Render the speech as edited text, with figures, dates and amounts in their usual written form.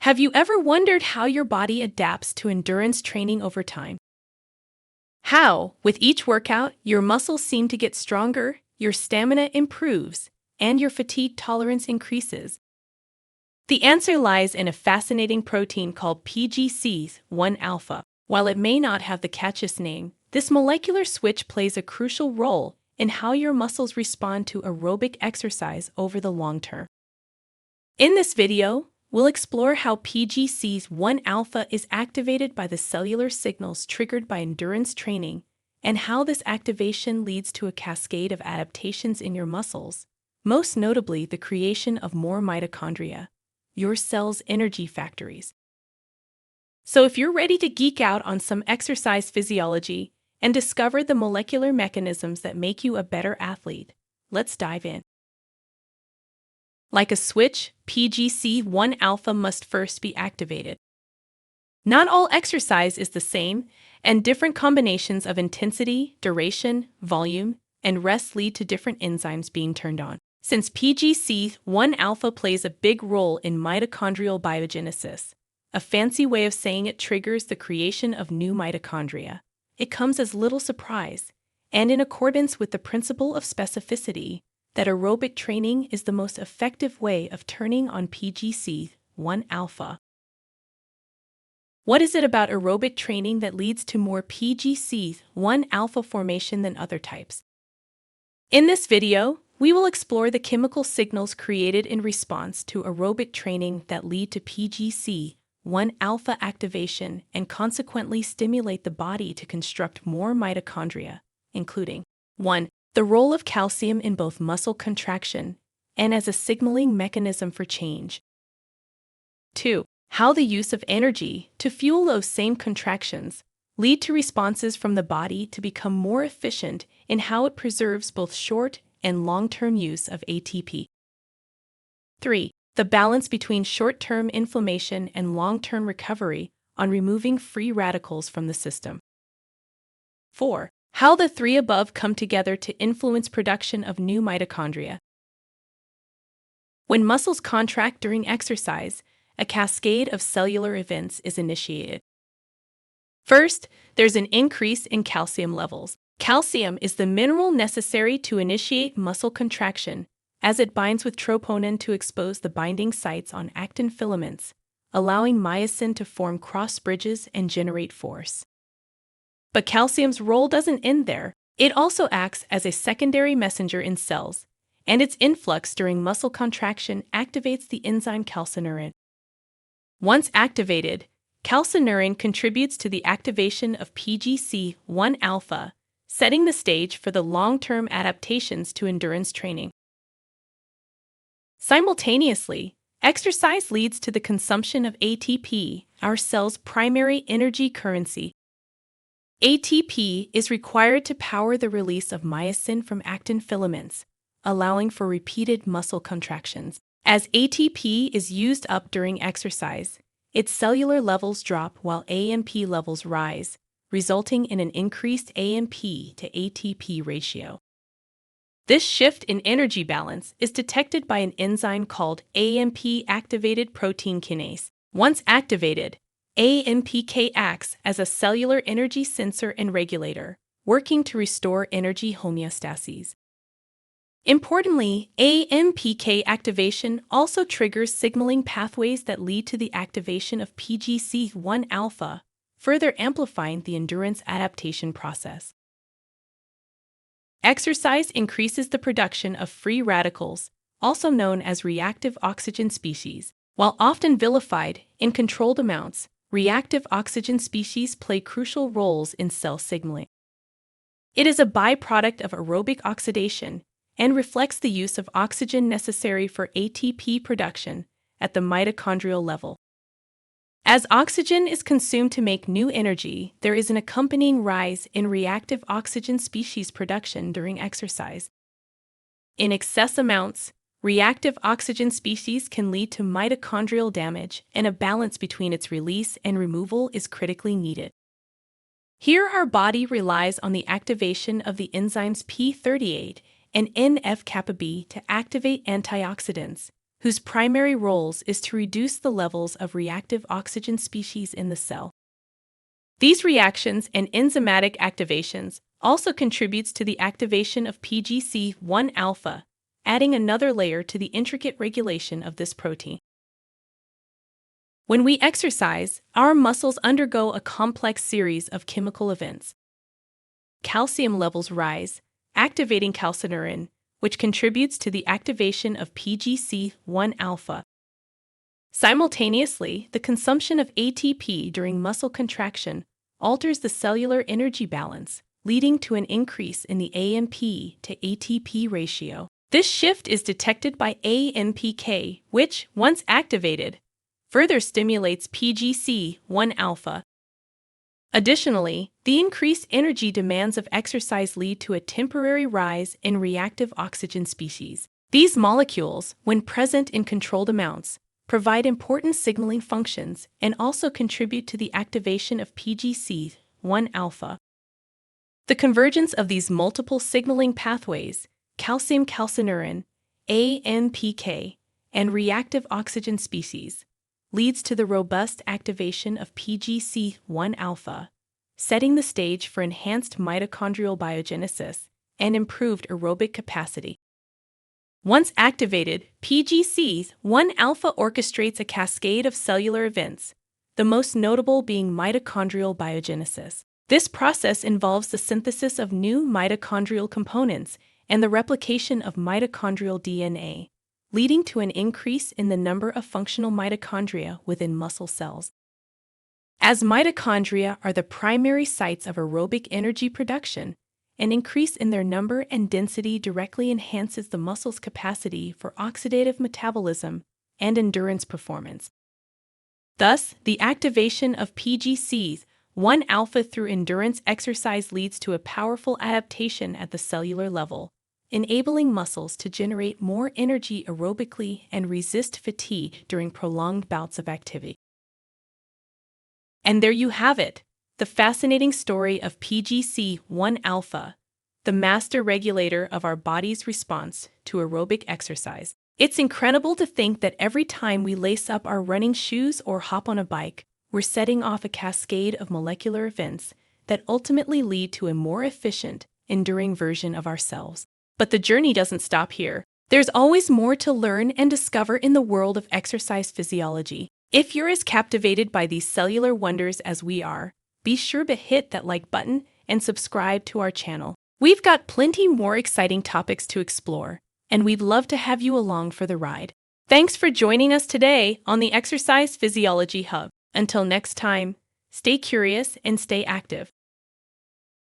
Have you ever wondered how your body adapts to endurance training over time? How, with each workout, your muscles seem to get stronger, your stamina improves, and your fatigue tolerance increases? The answer lies in a fascinating protein called PGC-1 alpha. While it may not have the catchiest name, this molecular switch plays a crucial role in how your muscles respond to aerobic exercise over the long term. In this video, we'll explore how PGC-1 alpha is activated by the cellular signals triggered by endurance training and how this activation leads to a cascade of adaptations in your muscles, most notably the creation of more mitochondria, your cell's energy factories. So if you're ready to geek out on some exercise physiology and discover the molecular mechanisms that make you a better athlete, let's dive in. Like a switch, PGC-1 alpha must first be activated. Not all exercise is the same, and different combinations of intensity, duration, volume, and rest lead to different enzymes being turned on. Since PGC-1 alpha plays a big role in mitochondrial biogenesis, a fancy way of saying it triggers the creation of new mitochondria, it comes as little surprise, and in accordance with the principle of specificity, that aerobic training is the most effective way of turning on PGC-1 alpha. What is it about aerobic training that leads to more PGC-1 alpha formation than other types? In this video, we will explore the chemical signals created in response to aerobic training that lead to PGC-1 alpha activation and consequently stimulate the body to construct more mitochondria, including 1. The role of calcium in both muscle contraction and as a signaling mechanism for change. 2. How the use of energy to fuel those same contractions lead to responses from the body to become more efficient in how it preserves both short and long-term use of ATP. 3. The balance between short-term inflammation and long-term recovery on removing free radicals from the system. 4. How the three above come together to influence production of new mitochondria. When muscles contract during exercise, a cascade of cellular events is initiated. First, there's an increase in calcium levels. Calcium is the mineral necessary to initiate muscle contraction, as it binds with troponin to expose the binding sites on actin filaments, allowing myosin to form cross bridges and generate force. But calcium's role doesn't end there. It also acts as a secondary messenger in cells, and its influx during muscle contraction activates the enzyme calcineurin. Once activated, calcineurin contributes to the activation of PGC-1 alpha, setting the stage for the long-term adaptations to endurance training. Simultaneously, exercise leads to the consumption of ATP, our cell's primary energy currency. ATP is required to power the release of myosin from actin filaments, allowing for repeated muscle contractions. As ATP is used up during exercise, its cellular levels drop while AMP levels rise, resulting in an increased AMP to ATP ratio. This shift in energy balance is detected by an enzyme called AMP-activated protein kinase. Once activated, AMPK acts as a cellular energy sensor and regulator, working to restore energy homeostasis. Importantly, AMPK activation also triggers signaling pathways that lead to the activation of PGC-1 alpha, further amplifying the endurance adaptation process. Exercise increases the production of free radicals, also known as reactive oxygen species. While often vilified in controlled amounts, reactive oxygen species play crucial roles in cell signaling. It is a byproduct of aerobic oxidation and reflects the use of oxygen necessary for ATP production at the mitochondrial level. As oxygen is consumed to make new energy, there is an accompanying rise in reactive oxygen species production during exercise. In excess amounts, reactive oxygen species can lead to mitochondrial damage, and a balance between its release and removal is critically needed. Here, our body relies on the activation of the enzymes P38 and NF-kappa B to activate antioxidants, whose primary roles is to reduce the levels of reactive oxygen species in the cell. These reactions and enzymatic activations also contributes to the activation of PGC-1 alpha, adding another layer to the intricate regulation of this protein. When we exercise, our muscles undergo a complex series of chemical events. Calcium levels rise, activating calcineurin, which contributes to the activation of PGC-1 alpha. Simultaneously, the consumption of ATP during muscle contraction alters the cellular energy balance, leading to an increase in the AMP to ATP ratio. This shift is detected by AMPK, which, once activated, further stimulates PGC-1 alpha. Additionally, the increased energy demands of exercise lead to a temporary rise in reactive oxygen species. These molecules, when present in controlled amounts, provide important signaling functions and also contribute to the activation of PGC-1 alpha. The convergence of these multiple signaling pathways, calcium calcineurin, AMPK, and reactive oxygen species, leads to the robust activation of PGC-1 alpha, setting the stage for enhanced mitochondrial biogenesis and improved aerobic capacity. Once activated, PGC-1 alpha orchestrates a cascade of cellular events, the most notable being mitochondrial biogenesis. This process involves the synthesis of new mitochondrial components and the replication of mitochondrial DNA, leading to an increase in the number of functional mitochondria within muscle cells. As mitochondria are the primary sites of aerobic energy production, an increase in their number and density directly enhances the muscle's capacity for oxidative metabolism and endurance performance. Thus, the activation of PGC-1 alpha through endurance exercise leads to a powerful adaptation at the cellular level, enabling muscles to generate more energy aerobically and resist fatigue during prolonged bouts of activity. And there you have it, the fascinating story of PGC-1 alpha, the master regulator of our body's response to aerobic exercise. It's incredible to think that every time we lace up our running shoes or hop on a bike, we're setting off a cascade of molecular events that ultimately lead to a more efficient, enduring version of ourselves. But the journey doesn't stop here. There's always more to learn and discover in the world of exercise physiology. If you're as captivated by these cellular wonders as we are, be sure to hit that like button and subscribe to our channel. We've got plenty more exciting topics to explore, and we'd love to have you along for the ride. Thanks for joining us today on the Exercise Physiology Hub. Until next time, stay curious and stay active.